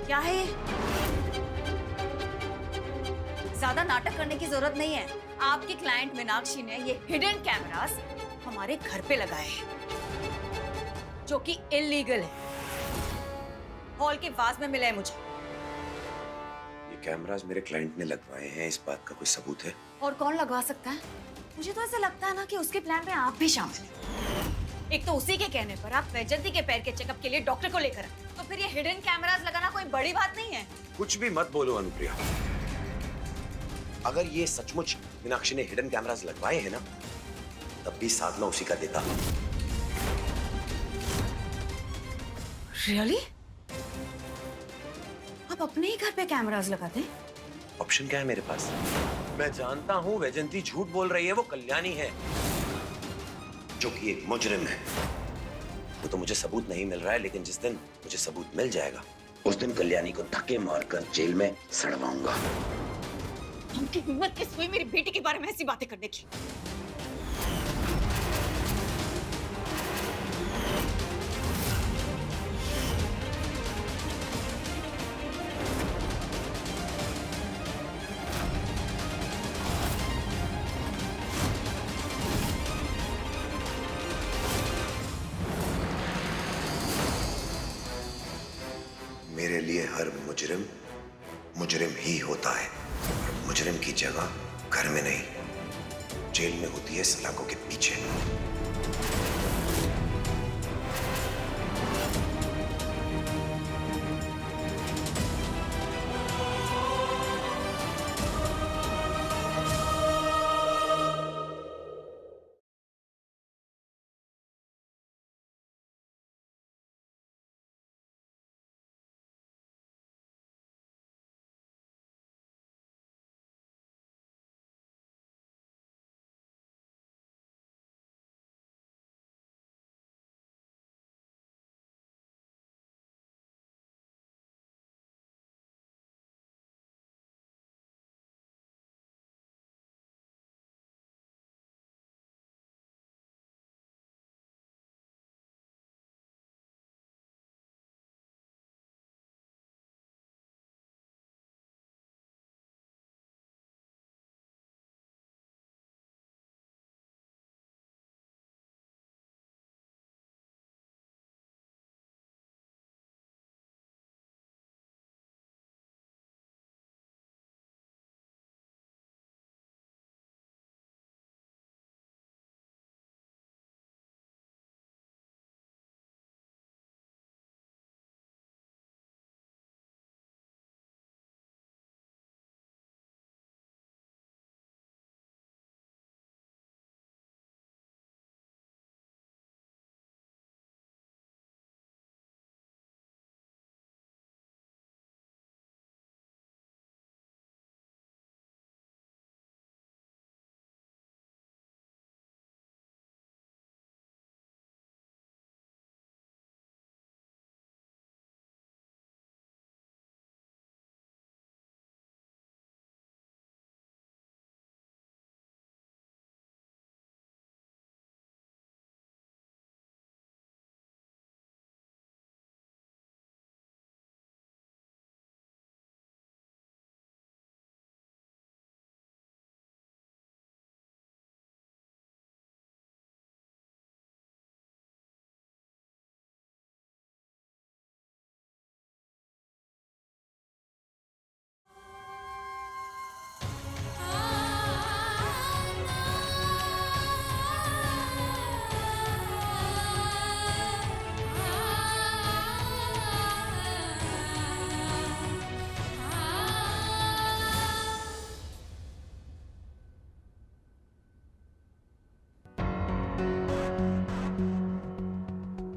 क्या है ये? ज्यादा नाटक करने की जरूरत नहीं है। आपकी क्लाइंट मीनाक्षी ने ये हिडन कैमरास हमारे घर पे लगाए हैं, जो कि इलीगल है। हॉल के वाज में मिला है मुझे। ये कैमरास मेरे क्लाइंट ने लगवाए हैं, इस बात का कोई सबूत है? और कौन लगवा सकता है? मुझे तो ऐसा लगता है ना कि उसके प्लान में आप भी शामिल हैं। एक तो उसी के कहने पर आप वैजंती के पैर के चेकअप के लिए डॉक्टर को लेकर आए, तो फिर ये हिडन कैमरास लगाना कोई बड़ी बात नहीं है। कुछ भी मत बोलो अनुप्रिया। अगर ये सचमुच मीनाक्षी ने हिडन कैमरास लगवाए हैं ना, तब भी साधना उसी का देता। रियली? आप अपने ही घर पे कैमरास लगाते हैं? ऑप्शन क्या है मेरे पास? मैं जानता हूं वैजंती झूठ बोल रही है, वो कल्याणी है जो कि एक मुजरिम है। वो तो मुझे सबूत नहीं मिल रहा है, लेकिन जिस दिन मुझे सबूत मिल जाएगा उस दिन कल्याणी को धक्के मारकर जेल में सड़वाऊंगा। उनकी हिम्मत कैसे हुई मेरी बेटी के बारे में ऐसी बातें करने की? मेरे लिए हर मुजरिम मुजरिम ही होता है, और मुजरिम की जगह घर में नहीं, जेल में होती है, सलाखों के पीछे।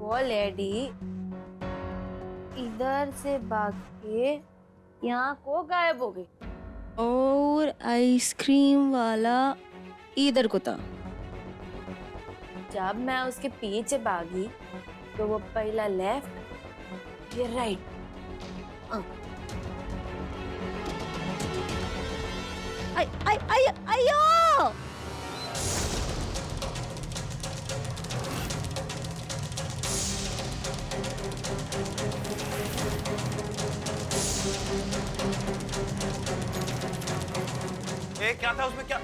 वो लेडी इधर से भाग के यहाँ को गायब हो गई और आइसक्रीम वाला इधर को था। जब मैं उसके पीछे भागी तो वो पहला लेफ्ट फिर राइट। आई आई आई आयो! क्या था उसमें? क्या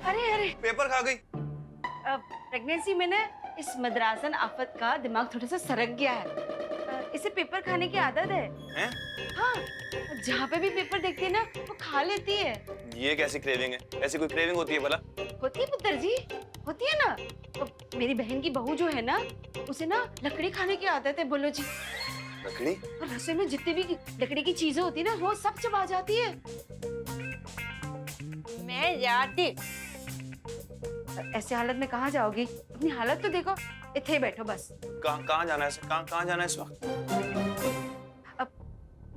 अरे अरे, पेपर खा गई? प्रेगनेंसी में ना इस मद्रासन आफत का दिमाग थोड़ा सा सरक गया है। इसे पेपर खाने की आदत है। हैं? हाँ, जहाँ पे भी पेपर देखती है ना वो खा लेती है। ये कैसी क्रेविंग है? ऐसी कोई क्रेविंग होती है भला? होती है पुत्र जी, होती है ना। तो मेरी बहन की बहू जो है ना, उसे ना लकड़ी खाने की आदत है, बोलो जी। लकड़ी? और रसोई में जितनी भी लकड़ी की चीजें होती है ना, वो सब चबा जाती है। मैं जाती। ऐसे हालत में कहाँ जाओगी? अपनी हालत तो देखो। इथे ही बैठो बस। कहाँ जाना है? कहाँ जाना है इस वक्त? अब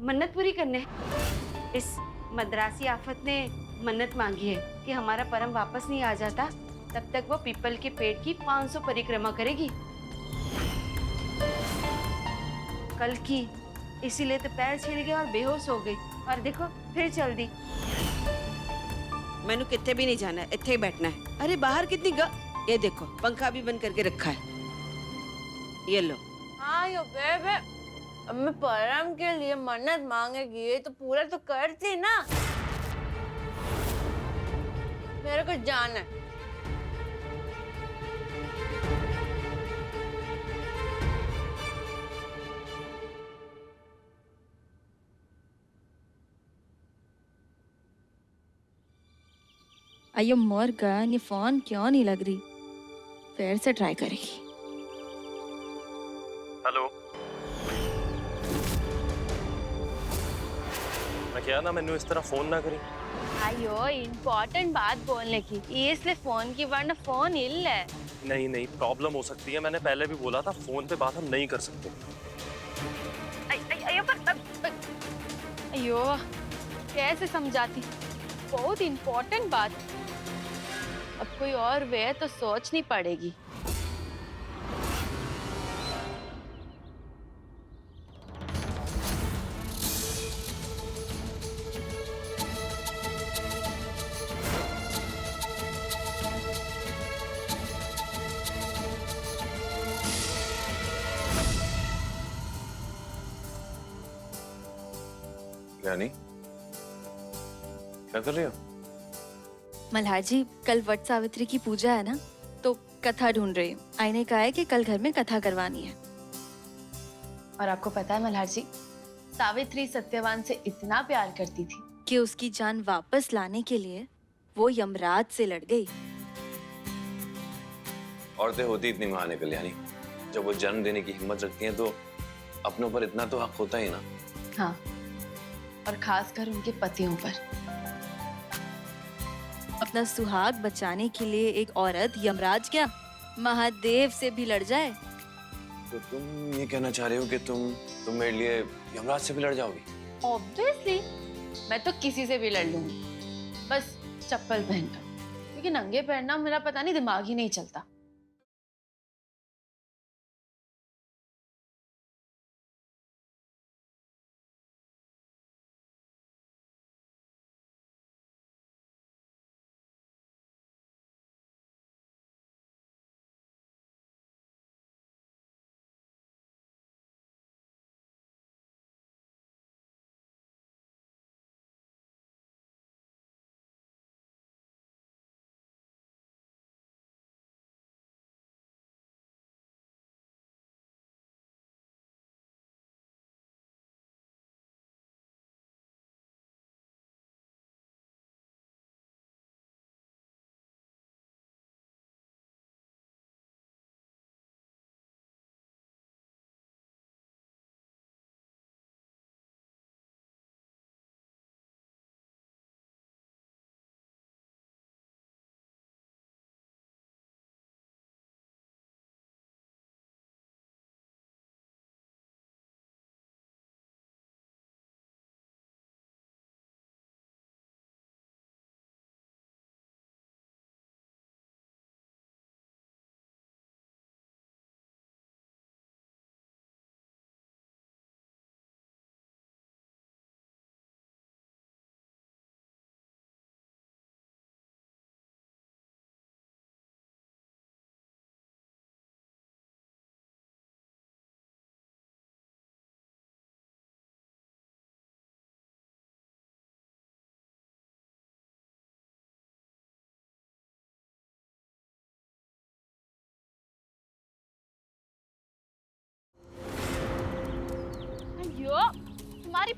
मन्नत पूरी करने। इस मद्रासी आफत ने मन्नत मांगी है कि हमारा परम वापस नहीं आ जाता तब तक वो पीपल के पेड़ की 500 परिक्रमा करेगी। कल की इसीलिए तो पैर छिड़ गया और बेहोश हो गई, और देखो फिर चल दी। मैंने कितने भी नहीं जाना है, इत्थे ही बैठना है। अरे बाहर कितनी ये देखो पंखा भी बंद करके रखा है। ये लो। हाँ यो बेबे, अब मैं परम के लिए मन्नत मांगेगी ये तो पूरा तो करती ना। मेरे को जाना है। अयो मर गया, ये फोन क्यों नहीं लग रही? फिर से ट्राई करेगी। हेलो, मैं क्या ना, मैंने इस तरह फोन ना करी। अयो इम्पोर्टेंट बात बोलने की, ये इसलिए फोन की, वरना फोन हिल है। नहीं नहीं, प्रॉब्लम हो सकती है। मैंने पहले भी बोला था फोन पे बात हम नहीं कर सकते। अयो कैसे समझाती, बहुत इम्पोर्टेंट बात। अब कोई और वे तो सोचनी पड़ेगी। यानी क्या कर रही हो? मल्हार जी, कल वट सावित्री की पूजा है ना, तो कथा ढूंढ रही हूँ। आई ने कहा है कि कल घर में कथा करवानी है। और आपको पता है मल्हार जी, सावित्री सत्यवान से इतना प्यार करती थी कि उसकी जान वापस लाने के लिए वो यमराज से लड़ गई। औरतें होती इतनी महान है कल्याणी, जब वो जन्म देने की हिम्मत रखती हैं तो अपनों पर इतना तो हक होता ही ना। हाँ, और खासकर उनके पतियों पर। अपना सुहाग बचाने के लिए एक औरत यमराज क्या, महादेव से भी लड़ जाए। तो तुम ये कहना चाह रहे हो कि तुम मेरे लिए यमराज से भी लड़ जाओगी? ऑब्वियसली, मैं तो किसी से भी लड़ लूंगी, बस चप्पल पहनकर, क्योंकि नंगे पैर ना मेरा पता नहीं दिमाग ही नहीं चलता।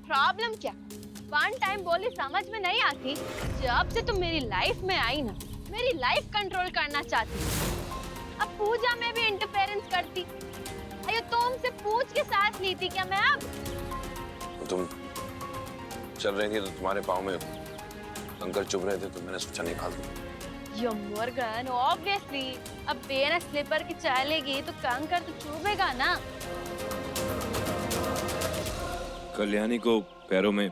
प्रॉब्लम क्या? वन टाइम बोली समझ में नहीं आती। जब से तुम मेरी लाइफ में आई ना, मेरी लाइफ कंट्रोल करना चाहती। अब पूजा में भी इंटरफेरेंस करती। अयो तुमसे पूछ के साथ ली थी क्या मैं अब? तुम चल रही थी तो तुम्हारे पाँव में कंकर चुभ रहे थे तो मैंने सोचा निकाल दूं। यो मोर्गन, ऑब्वियसली अब बिना स्लीपर की चलेगी तो कंकर तो चुभेगा ना। कल्याणी को पैरों में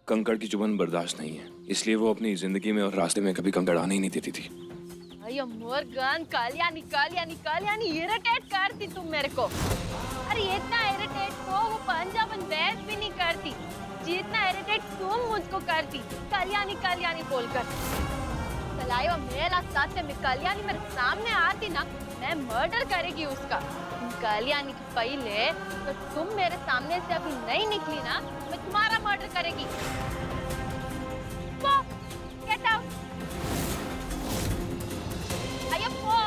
कंकड़ की चुभन बर्दाश्त नहीं है, इसलिए वो अपनी जिंदगी में और रास्ते में कभी कंकड़ आने ही नहीं देती थी। अयो मोर्गन, कल्याणी कल्याणी कल्याणी इरिटेट करती तुम मेरे को। अरे इतना इरिटेट तो वो पंजाबन बैठ भी नहीं करती जितना इरिटेट तुम मुझको करती कल्याणी कल्याणी बोलकर। चलायो मेरा सत्य में कल्याणी मेरे सामने आती ना, मैं मर्डर करेगी उसका। कल्याणी के पहले तो तुम मेरे सामने से अभी नहीं निकली ना, मैं तुम्हारा मर्डर करेगी। वो, get out! आया वो!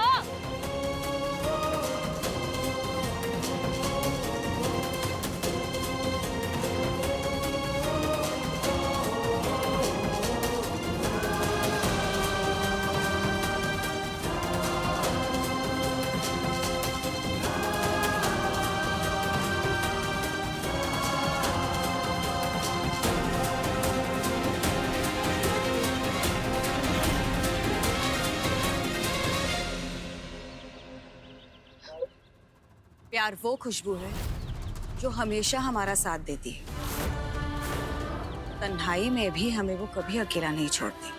प्यार वो खुशबू है जो हमेशा हमारा साथ देती है। तन्हाई में भी हमें वो कभी अकेला नहीं छोड़ती।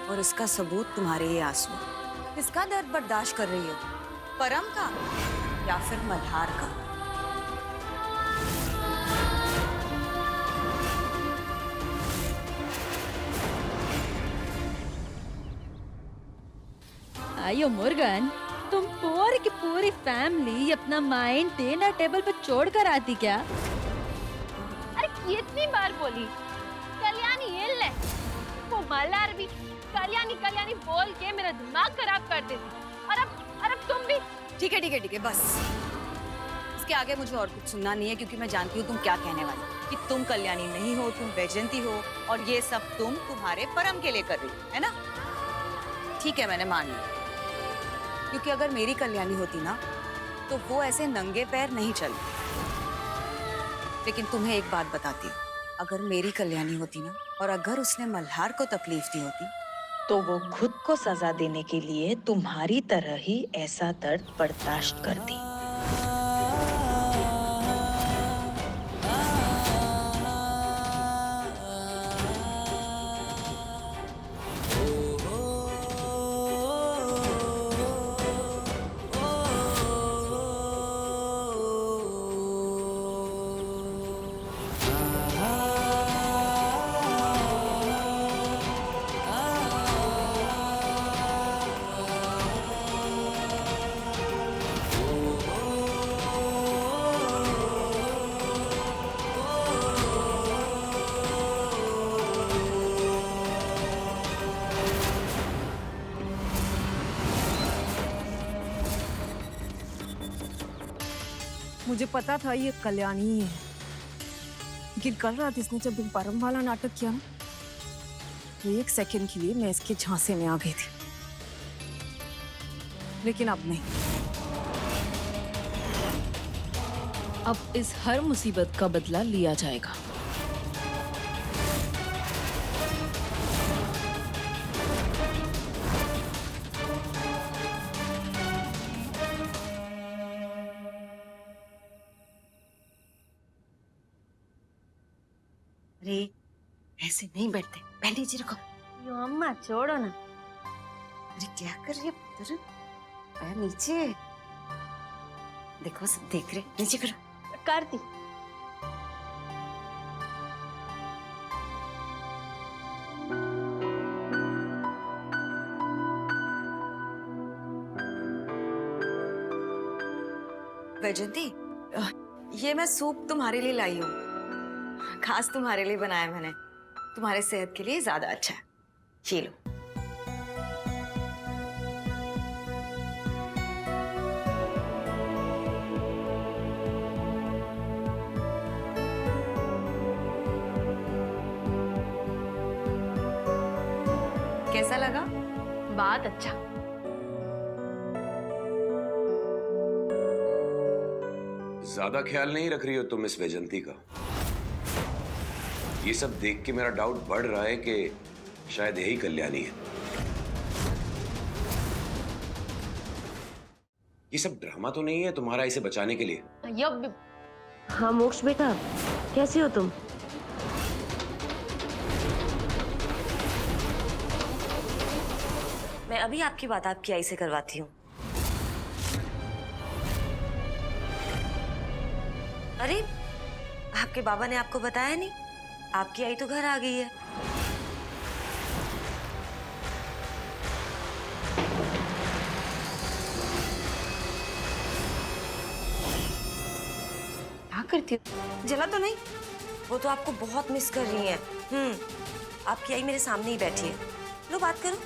और इसका सबूत तुम्हारे ये आंसू। किसका दर्द बर्दाश्त कर रही हो? परम का या फिर मल्हार का? आयो मुर्गन, तुम पूरी की पूरी फैमिली अपना माइंड डिनर टेबल पर छोड़कर आती क्या? अरे कितनी बार बोली कल्याणी हिल है। वो मल्हार भी कल्याणी कल्याणी बोल के मेरा दिमाग खराब कर देती। और अब तुम भी। ठीक है बस। इसके आगे मुझे और कुछ सुनना नहीं है, क्योंकि मैं जानती हूँ तुम क्या कहने वाली कि तुम कल्याणी नहीं हो, तुम वैजयंती हो, और ये सब तुम तुम्हारे परम के लिए कर रही हो, है ना? ठीक है, मैंने मान लिया। क्योंकि अगर मेरी कल्याणी होती ना तो वो ऐसे नंगे पैर नहीं चलती। लेकिन तुम्हें एक बात बताती हूँ, अगर मेरी कल्याणी होती ना और अगर उसने मल्हार को तकलीफ दी होती तो वो खुद को सजा देने के लिए तुम्हारी तरह ही ऐसा दर्द बर्दाश्त करती। मुझे पता था ये कल्याणी ही है, लेकिन कल रात इसने जब परम वाला नाटक किया ना, तो एक सेकंड के लिए मैं इसके झांसे में आ गई थी। लेकिन अब नहीं। अब इस हर मुसीबत का बदला लिया जाएगा। अरे ऐसे नहीं बैठते, पहले जी रखो। यो अम्मा छोड़ो ना। अरे क्या कर रही है पुत्र? पैर नीचे। देखो सब देख रहे, नीचे करो। करती। वैजयंती, ये मैं सूप तुम्हारे लिए लाई हूँ। खास तुम्हारे लिए बनाया मैंने। तुम्हारे सेहत के लिए ज्यादा अच्छा है। ये लो। कैसा लगा? बहुत अच्छा। ज्यादा ख्याल नहीं रख रही हो तुम इस वैजंती का। ये सब देख के मेरा डाउट बढ़ रहा है कि शायद यही कल्याणी है। ये सब ड्रामा तो नहीं है तुम्हारा इसे बचाने के लिए? यब हाँ मोक्ष बेटा, कैसे हो तुम? मैं अभी आपकी बात आपकी आई से करवाती हूँ। अरे आपके बाबा ने आपको बताया नहीं? आपकी आई तो घर आ गई है। क्या करती हो? जला तो नहीं? वो तो आपको बहुत मिस कर रही हैं। आपकी आई मेरे सामने ही बैठी है। लो बात करो।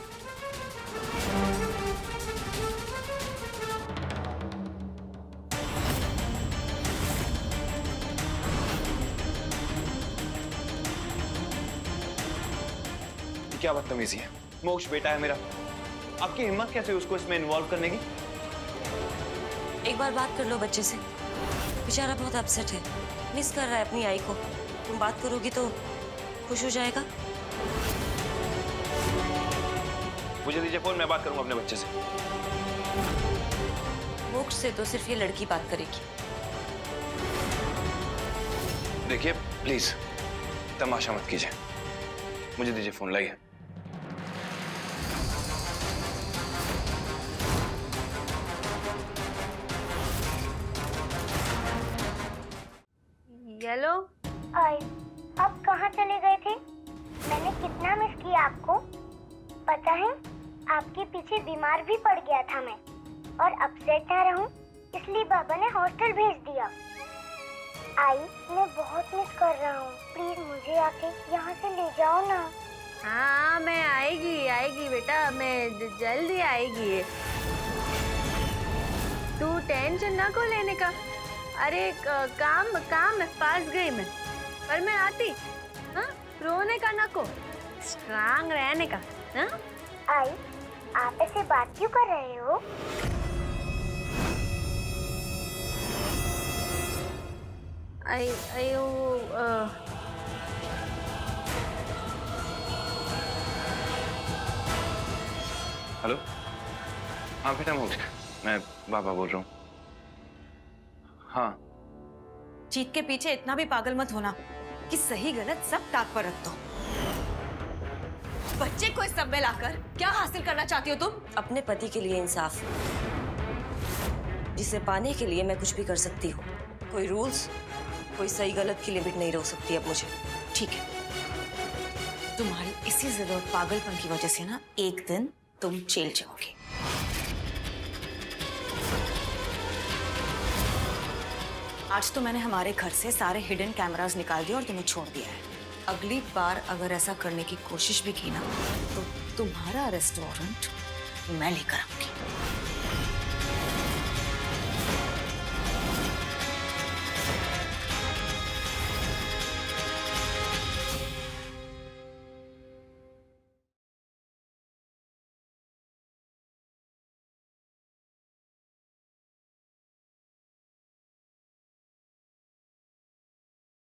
क्या बदतमीजी है। मोक्ष बेटा है मेरा, आपकी हिम्मत कैसे हुई उसको इसमें इन्वॉल्व करने की? एक बार बात कर लो बच्चे से, बेचारा बहुत अपसेट है, मिस कर रहा है अपनी आई को। तुम बात करोगी तो खुश हो जाएगा। मुझे दीजिए फोन, मैं बात करूंगा अपने बच्चे से। मोक्ष से तो सिर्फ ये लड़की बात करेगी। देखिए प्लीज तमाशा मत कीजिए, मुझे दीजिए फोन, लाइए। येलो। आई, आप कहाँ चले गए थे? मैंने कितना मिस किया आपको। पता है, आपके पीछे बीमार भी पड़ गया था मैं, और अपसेट ना रहूं इसलिए बाबा ने हॉस्टल भेज दिया। आई, मैं बहुत मिस कर रहा हूँ, प्लीज मुझे आके यहाँ से ले जाओ ना। हाँ मैं आएगी बेटा, मैं जल्दी आएगी। तू टेंशन ना को लेने का। अरे काम में फंस गई मैं, पर मैं आती। हाँ रोने का ना को, स्ट्रांग रहने का। हाँ आई, आप ऐसे बात क्यों कर रहे हो? हेलो, हाँ बेटा मोक्ष, मैं बाबा बोल रहा हूँ। हाँ जीत के पीछे इतना भी पागल मत होना कि सही गलत सब ताक पर रख दो। बच्चे को इस सब में लाकर क्या हासिल करना चाहती हो तुम? अपने पति के लिए इंसाफ, जिसे पाने के लिए मैं कुछ भी कर सकती हूँ। कोई रूल्स, कोई सही गलत की लिमिट नहीं रोक सकती अब मुझे। ठीक है, तुम्हारी इसी जिद और पागलपन की वजह से ना एक दिन तुम जेल जाओगे। आज तो मैंने हमारे घर से सारे हिडन कैमरास निकाल दिए और तुम्हें छोड़ दिया है। अगली बार अगर ऐसा करने की कोशिश भी की ना तो तुम्हारा रेस्टोरेंट मैं लेकर आऊंगी।